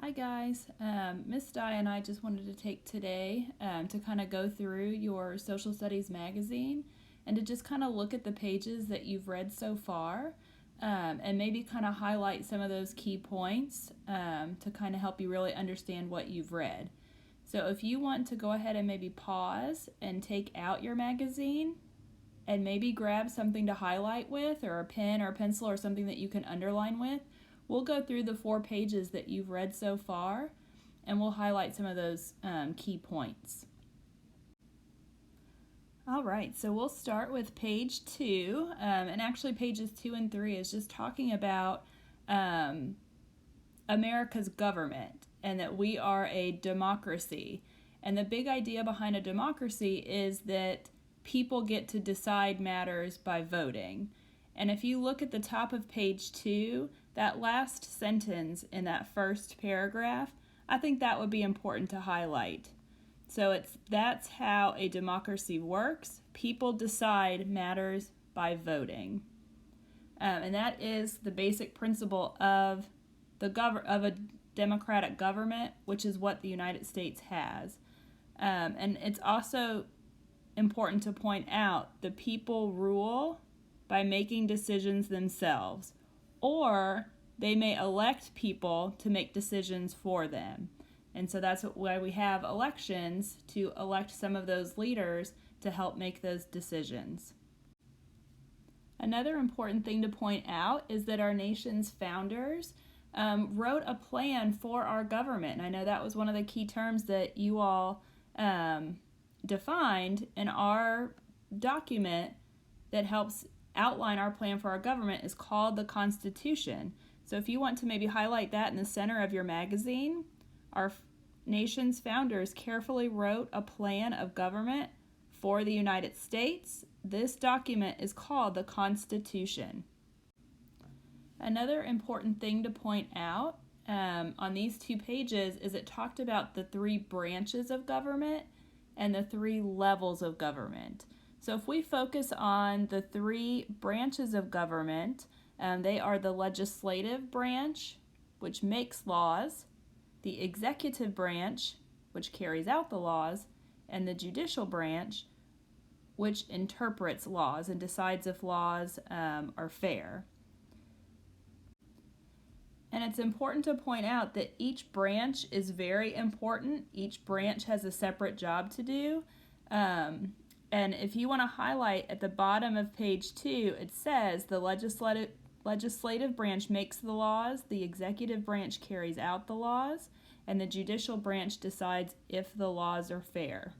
Hi guys, Miss Di and I just wanted to take today to kind of go through your social studies magazine and to just kind of look at the pages that you've read so far and maybe kind of highlight some of those key points to kind of help you really understand what you've read. So if you want to go ahead and maybe pause and take out your magazine and maybe grab something to highlight with, or a pen or a pencil or something that you can underline with, we'll go through the 4 pages that you've read so far, and we'll highlight some of those key points. All right, so we'll start with page 2, and actually pages 2 and 3 is just talking about America's government and that we are a democracy. And the big idea behind a democracy is that people get to decide matters by voting. And if you look at the top of page 2, that last sentence in that first paragraph, I think that would be important to highlight. So that's how a democracy works. People decide matters by voting. And that is the basic principle of a democratic government, which is what the United States has. And it's also important to point out the people rule by making decisions themselves, or they may elect people to make decisions for them. And so that's why we have elections, to elect some of those leaders to help make those decisions. Another important thing to point out is that our nation's founders wrote a plan for our government. And I know that was one of the key terms that you all defined in our document that helps outline our plan for our government is called the Constitution. So if you want to maybe highlight that in the center of your magazine, our nation's founders carefully wrote a plan of government for the United States. This document is called the Constitution. Another important thing to point out on these 2 pages is it talked about the 3 branches of government and the 3 levels of government. So if we focus on the 3 branches of government, they are the legislative branch, which makes laws, the executive branch, which carries out the laws, and the judicial branch, which interprets laws and decides if laws are fair. And it's important to point out that each branch is very important. Each branch has a separate job to do. And if you want to highlight at the bottom of page 2, it says the legislative branch makes the laws, the executive branch carries out the laws, and the judicial branch decides if the laws are fair.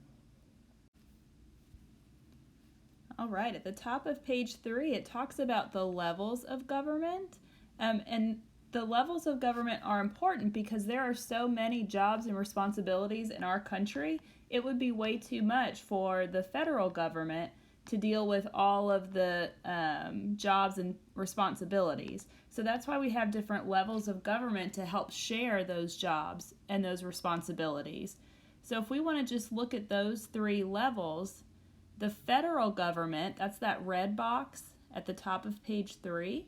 All right, at the top of page 3, it talks about the levels of government. And the levels of government are important because there are so many jobs and responsibilities in our country. It would be way too much for the federal government to deal with all of the jobs and responsibilities. So that's why we have different levels of government to help share those jobs and those responsibilities. So if we want to just look at those 3 levels, the federal government, that's that red box at the top of page 3,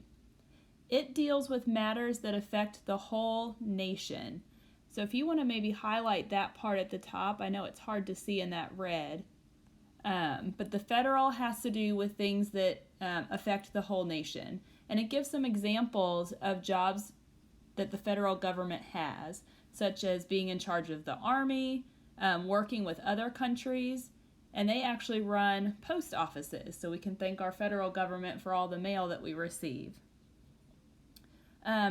it deals with matters that affect the whole nation. So if you want to maybe highlight that part at the top, I know it's hard to see in that red, but the federal has to do with things that affect the whole nation. And it gives some examples of jobs that the federal government has, such as being in charge of the army, working with other countries, and they actually run post offices, so we can thank our federal government for all the mail that we receive.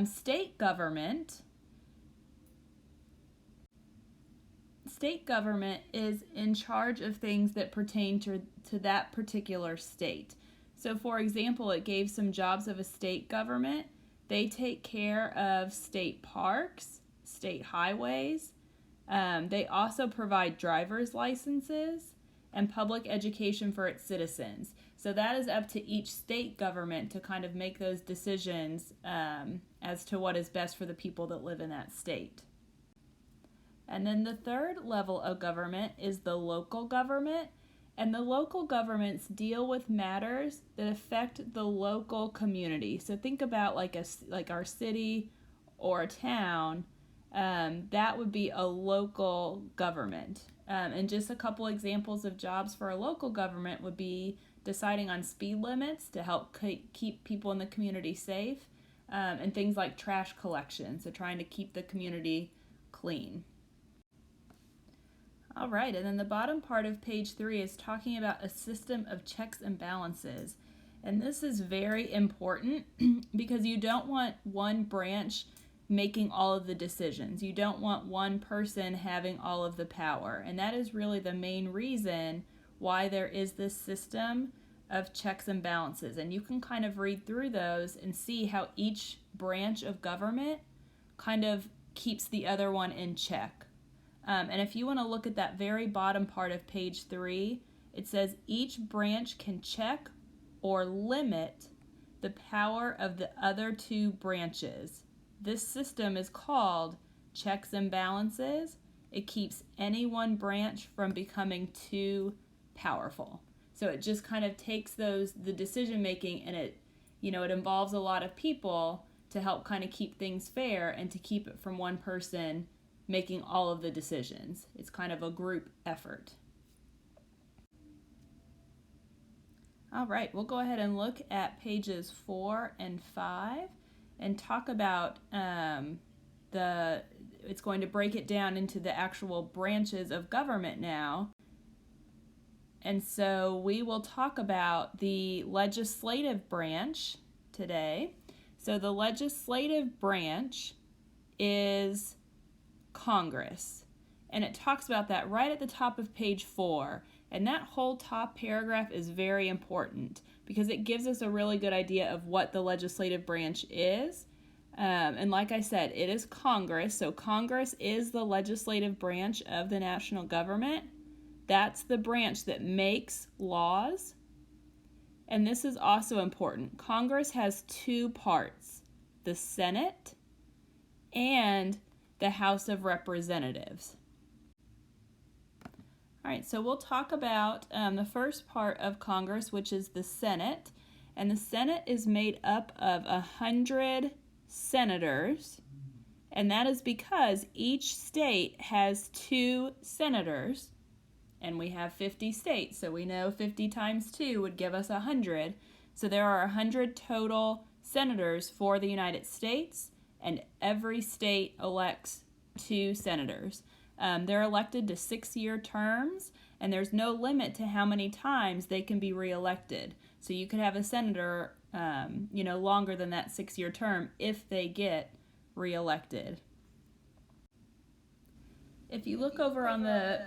State government is in charge of things that pertain to that particular state. So for example, it gave some jobs of a state government. They take care of state parks, state highways. They also provide driver's licenses and public education for its citizens. So that is up to each state government to kind of make those decisions as to what is best for the people that live in that state. And then the 3rd level of government is the local government. And the local governments deal with matters that affect the local community. So think about like our city or a town. that would be a local government. And just a couple examples of jobs for a local government would be deciding on speed limits to help keep people in the community safe, and things like trash collection, so trying to keep the community clean. All right, and then the bottom part of page 3 is talking about a system of checks and balances. And this is very important because you don't want one branch making all of the decisions. You don't want one person having all of the power. And that is really the main reason why there is this system of checks and balances. And you can kind of read through those and see how each branch of government kind of keeps the other one in check. And if you want to look at that very bottom part of page 3, it says each branch can check or limit the power of the other two branches. This system is called checks and balances. It keeps any one branch from becoming too powerful. So it just kind of takes the decision making, and it involves a lot of people to help kind of keep things fair and to keep it from one person making all of the decisions. It's kind of a group effort. All right, we'll go ahead and look at pages 4 and 5 and talk about it's going to break it down into the actual branches of government now. And so we will talk about the legislative branch today. So the legislative branch is Congress. And it talks about that right at the top of page 4. And that whole top paragraph is very important because it gives us a really good idea of what the legislative branch is. And like I said, it is Congress. So Congress is the legislative branch of the national government. That's the branch that makes laws. And this is also important. Congress has two parts, the Senate and the House of Representatives. All right, so we'll talk about the first part of Congress, which is the Senate. And the Senate is made up of 100 senators. And that is because each state has 2 senators. And we have 50 states, so we know 50 times 2 would give us 100. So there are 100 total senators for the United States, and every state elects 2 senators. They're elected to 6-year terms, and there's no limit to how many times they can be reelected. So you could have a senator, longer than that 6-year term if they get reelected. If you look over on the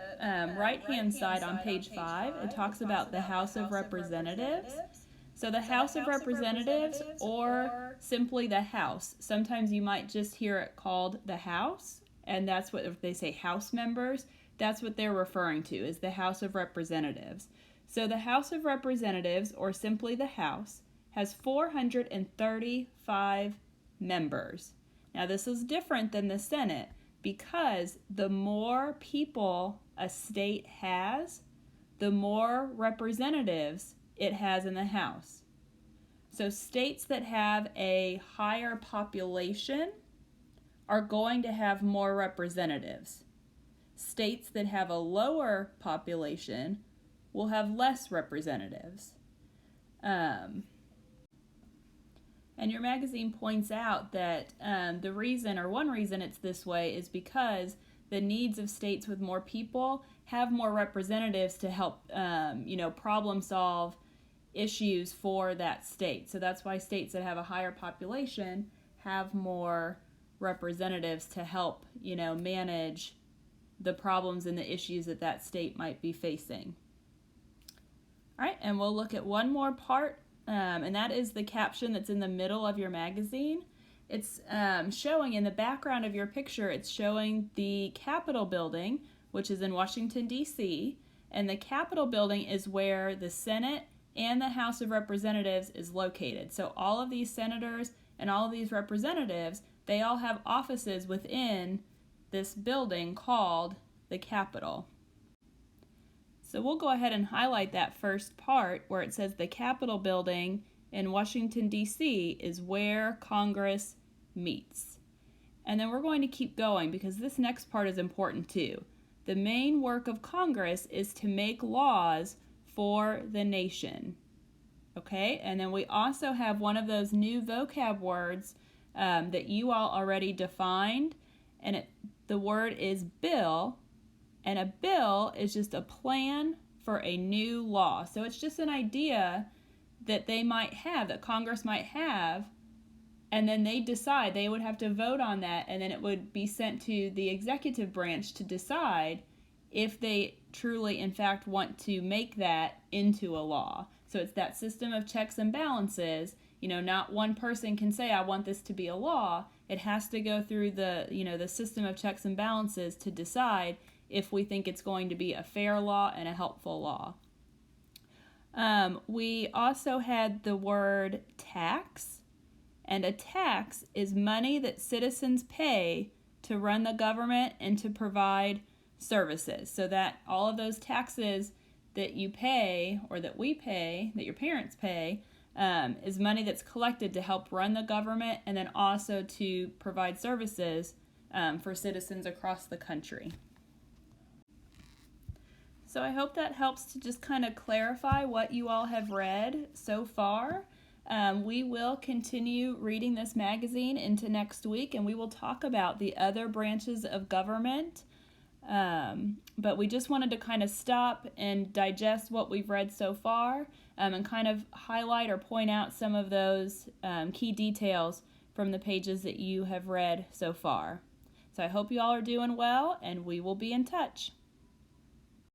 right-hand side on page 5, it talks about the House of Representatives. So the House of Representatives, or simply the House. Sometimes you might just hear it called the House, and that's what, if they say House members, that's what they're referring to, is the House of Representatives. So the House of Representatives, or simply the House, has 435 members. Now this is different than the Senate, because the more people a state has, the more representatives it has in the House. So states that have a higher population are going to have more representatives. States that have a lower population will have less representatives. And your magazine points out that the reason, or one reason it's this way, is because the needs of states with more people have more representatives to help, problem solve issues for that state. So that's why states that have a higher population have more representatives to help, manage the problems and the issues that that state might be facing. All right, and we'll look at one more part. And that is the caption that's in the middle of your magazine. It's showing in the background of your picture, it's showing the Capitol building, which is in Washington, D.C., and the Capitol building is where the Senate and the House of Representatives is located. So all of these senators and all of these representatives, they all have offices within this building called the Capitol. So we'll go ahead and highlight that first part where it says the Capitol building in Washington, D.C. is where Congress meets. And then we're going to keep going because this next part is important too. The main work of Congress is to make laws for the nation. Okay, and then we also have one of those new vocab words that you all already defined, and the word is bill, and a bill is just a plan for a new law. So it's just an idea that they might have, that Congress might have, and then they decide, they would have to vote on that, and then it would be sent to the executive branch to decide if they truly, in fact, want to make that into a law. So it's that system of checks and balances. Not one person can say, I want this to be a law. It has to go through the system of checks and balances to decide if we think it's going to be a fair law and a helpful law. We also had the word tax, and a tax is money that citizens pay to run the government and to provide services. So that all of those taxes that you pay, or that we pay, that your parents pay, is money that's collected to help run the government and then also to provide services for citizens across the country. So I hope that helps to just kind of clarify what you all have read so far. We will continue reading this magazine into next week, and we will talk about the other branches of government. But we just wanted to kind of stop and digest what we've read so far, and kind of highlight or point out some of those key details from the pages that you have read so far. So I hope you all are doing well, and we will be in touch.